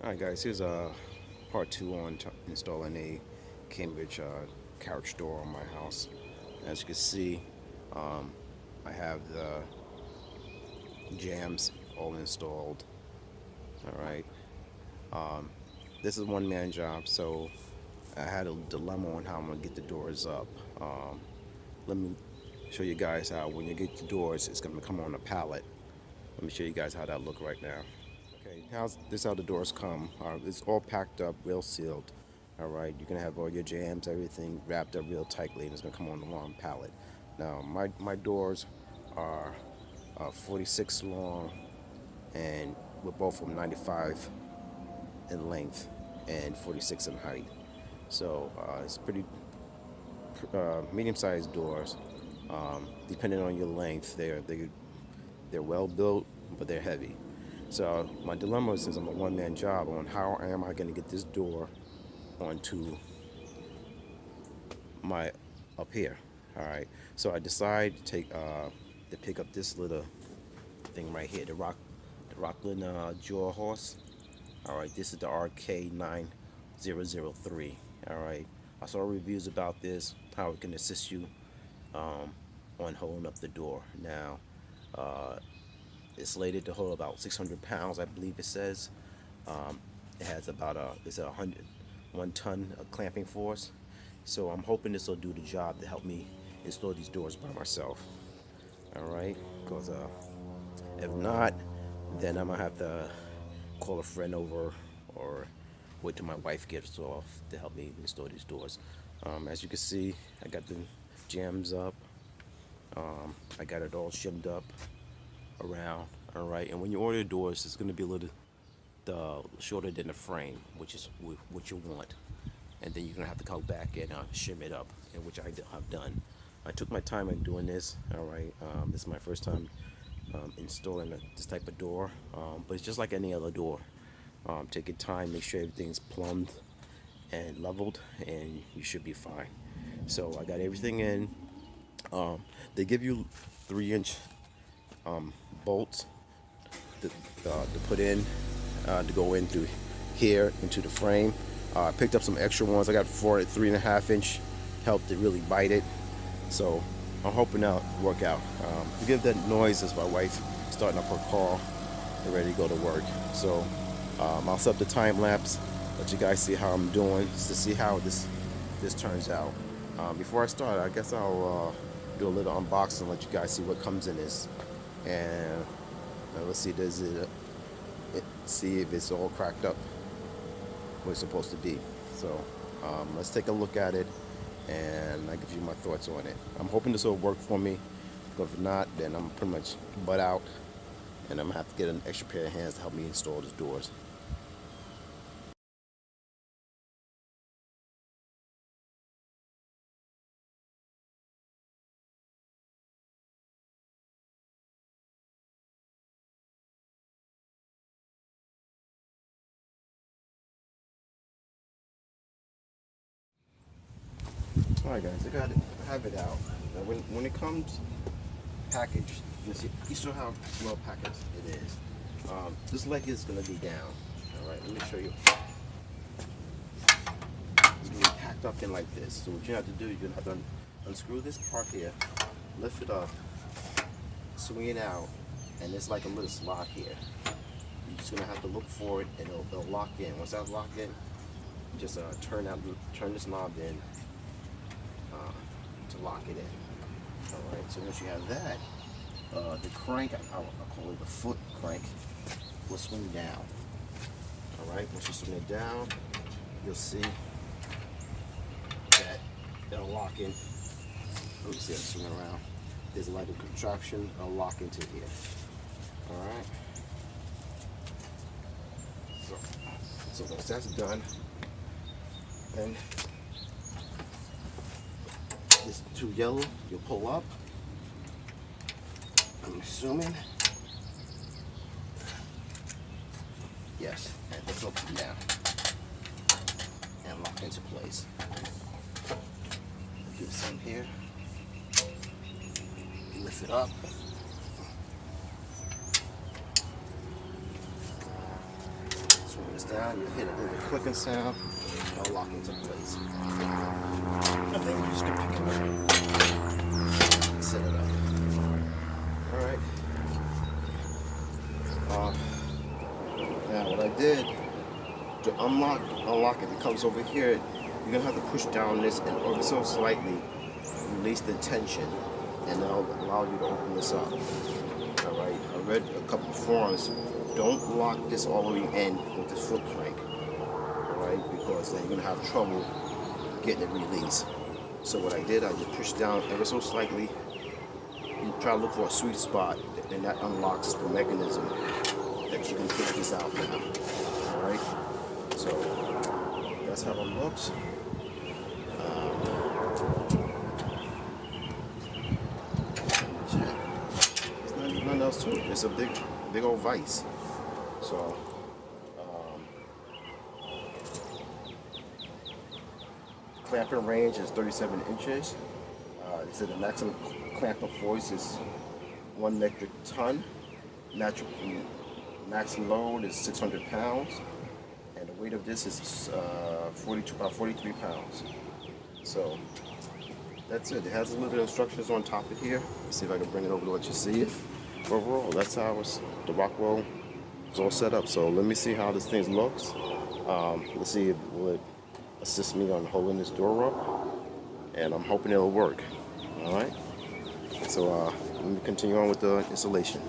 Alright guys, here's part 2 on installing a Cambridge carriage door on my house. As you can see, I have the jams all installed. Alright, this is a one-man job, so I had a dilemma on how I'm going to get the doors up. Let me show you guys how when you get the doors, it's going to come on a pallet. Let me show you guys how that look right now. Okay, this is how the doors come. It's all packed up, real sealed. All right, you're gonna have all your jams, everything wrapped up real tightly, and it's gonna come on the long pallet. Now, my doors are 46 long, and with both of them 95 in length and 46 in height. So it's pretty medium-sized doors. Depending on your length, they're well built, but they're heavy. So my dilemma is, since I'm a one-man job, on how am I going to get this door onto my up here. All right, so I decide to pick up this little thing right here, the Rockwell Jawhorse. All right, this is the RK9003. All right, I saw reviews about this, how it can assist you on holding up the door. Now, it's slated to hold about 600 pounds, I believe it says. It has about it's a 1 ton of clamping force. So I'm hoping this will do the job to help me install these doors by myself. All right, because if not, then I'm gonna have to call a friend over or wait till my wife gets off to help me install these doors. As you can see, I got the jams up. I got it all shimmed up around. All right, and when you order doors, it's going to be a little shorter than the frame, which is what you want, and then you're going to have to go back and shim it up, and which I have done. I took my time in doing this. All right, this is my first time installing this type of door, but it's just like any other door. Take your time, make sure everything's plumbed and leveled, and you should be fine. So I got everything in. They give you 3-inch bolts to put in, to go in through here into the frame. I picked up some extra ones. I got 4 at 3.5-inch, helped it really bite it. So I'm hoping that'll work out. Forgive that noise, as my wife starting up her car and ready to go to work. So I'll set up the time lapse, let you guys see how I'm doing, just to see how this turns out. Before I start, I guess I'll do a little unboxing, let you guys see what comes in this. And let's see, see if it's all cracked up where it's supposed to be. So let's take a look at it, and I'll give you my thoughts on it. I'm hoping this will work for me, because if not, then I'm pretty much butt out, and I'm gonna have to get an extra pair of hands to help me install these doors. Alright guys, I have it out. Now when it comes packaged, you saw how well packaged it is. This leg is going to be down. Alright, let me show you. It's going to be packed up in like this. So what you have to do, you're going to have to unscrew this part here, lift it up, swing it out, and it's like a little slot here. You're just going to have to look for it, and it'll lock in. Once that's locked in, just turn this knob in to lock it in. Alright, so once you have that, the crank, I'll call it the foot crank, will swing down. Alright, once you swing it down, you'll see that it'll lock in. Let me see it swing around. There's like a contraption, it'll lock into here. Alright. So once that's done, then this 2 yellow, you'll pull up. I'm assuming. Yes, and this will come down and lock into place. Do the same here. Lift it up. Swing this down, you hit a little clicking sound, it'll lock into place. I think you just can pick it up and set it up. Alright. Now what I did to unlock it, it comes over here, you're gonna have to push down this and ever so slightly release the tension, and that'll allow you to open this up. Alright, I read a couple of forums, don't lock this all the way in with the foot crank. Alright, because then you're gonna have trouble getting it released. So what I did, I just pushed down ever so slightly. You try to look for a sweet spot, and that unlocks the mechanism that you can take this out now. Alright, so that's how it looks. There's nothing else to it. It's a big old vise. So clamping range is 37 inches. It said the maximum clamping force is 1 metric ton. Maximum load is 600 pounds. And the weight of this is 43 pounds. So that's it. It has a little instructions on top of here. Let's see if I can bring it over to let you see it. Overall, that's how the Rockwell is all set up. So let me see how this thing looks. Let's see if will it assist me on holding this door up, and I'm hoping it'll work. All right. So let me continue on with the installation.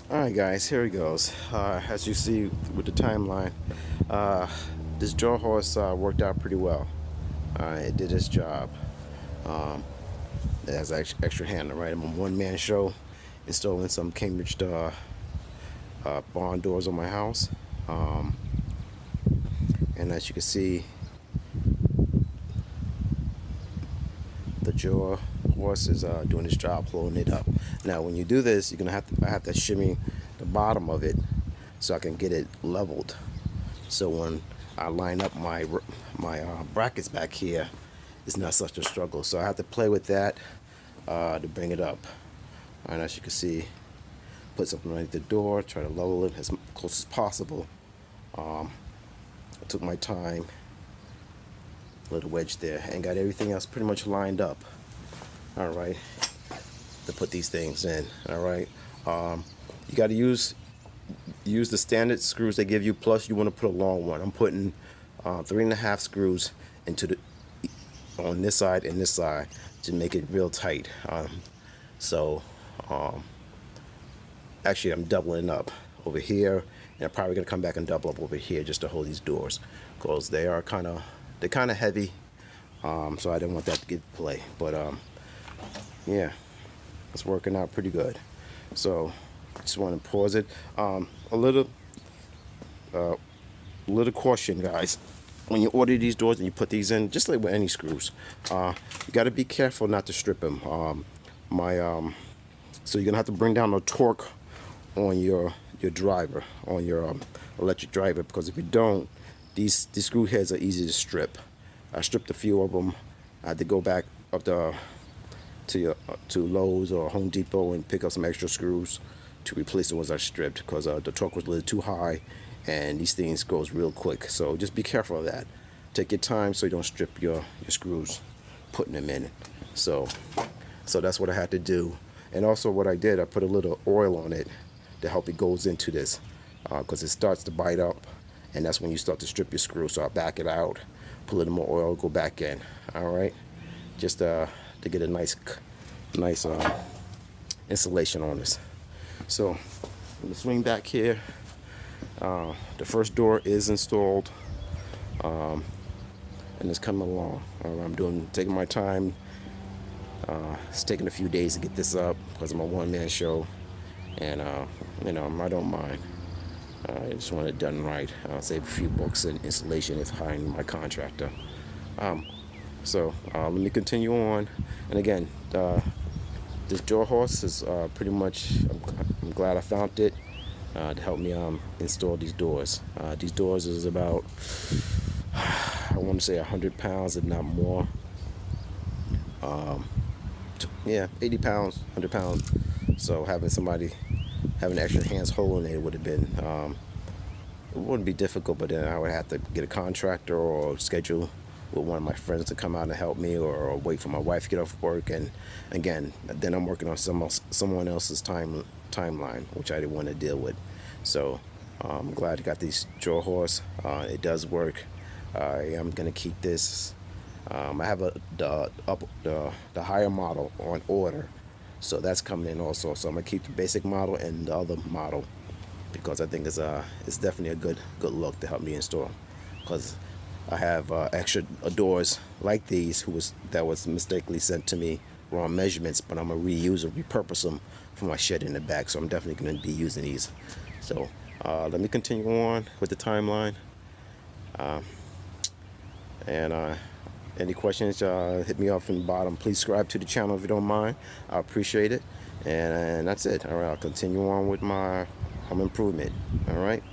Alright guys, here it goes. As you see with the timeline, uh, this Jawhorse worked out pretty well. It did its job. Um, it has extra handle, right? I'm a one-man show, installing some Cambridge barn doors on my house. Um, and as you can see, the Jawhorse is doing its job, holding it up. Now, when you do this, you're gonna I have to shimmy the bottom of it so I can get it leveled. So when I line up my brackets back here, it's not such a struggle. So I have to play with that to bring it up. And as you can see, put something underneath the door, try to level it as close as possible. I took my time, little wedge there, and got everything else pretty much lined up. All right, to put these things in. All right, you got to use the standard screws they give you, plus you want to put a long one. I'm putting 3.5 screws into the on this side and this side to make it real tight. Actually, I'm doubling up over here, and I'm probably gonna come back and double up over here just to hold these doors, because they're kind of heavy. So I didn't want that to get play, but yeah, it's working out pretty good. So just want to pause it. A little caution, guys. When you order these doors and you put these in, just like with any screws, you got to be careful not to strip them. So you're gonna have to bring down the torque on your driver, on your electric driver, because if you don't, these screw heads are easy to strip. I stripped a few of them. I had to go back up to Lowe's or Home Depot and pick up some extra screws to replace the ones I stripped, because the torque was a little too high, and these things goes real quick. So just be careful of that. Take your time so you don't strip your screws putting them in. So that's what I had to do. And also what I did, I put a little oil on it to help it goes into this, because it starts to bite up, and that's when you start to strip your screw. So I back it out, put a little more oil, go back in. All right, just to get a nice insulation on this. So I'm gonna swing back here. The first door is installed, and it's coming along. I'm taking my time. It's taking a few days to get this up because I'm a one-man show, and I don't mind. I just want it done right. I'll save a few bucks in installation if hiring my contractor. So let me continue on. And again, this Jawhorse is pretty much, I'm glad I found it to help me install these doors. These doors is about, I want to say 100 pounds, if not more. Yeah, 80 pounds, 100 pounds. So having extra hands holding it would have been, it wouldn't be difficult, but then I would have to get a contractor or schedule with one of my friends to come out and help me, or wait for my wife to get off work. And again, then I'm working on someone else's timeline, which I didn't want to deal with. So I'm glad I got these Jawhorse. It does work. I am gonna keep this. I have the higher model on order, so that's coming in also. So I'm gonna keep the basic model and the other model, because I think it's definitely a good look to help me install. Because I have extra doors like these that was mistakenly sent to me wrong measurements, but I'm gonna reuse or repurpose them for my shed in the back. So I'm definitely gonna be using these. So let me continue on with the timeline. Any questions, hit me up from the bottom. Please subscribe to the channel if you don't mind. I appreciate it. And that's it. All right, I'll continue on with my home improvement. All right.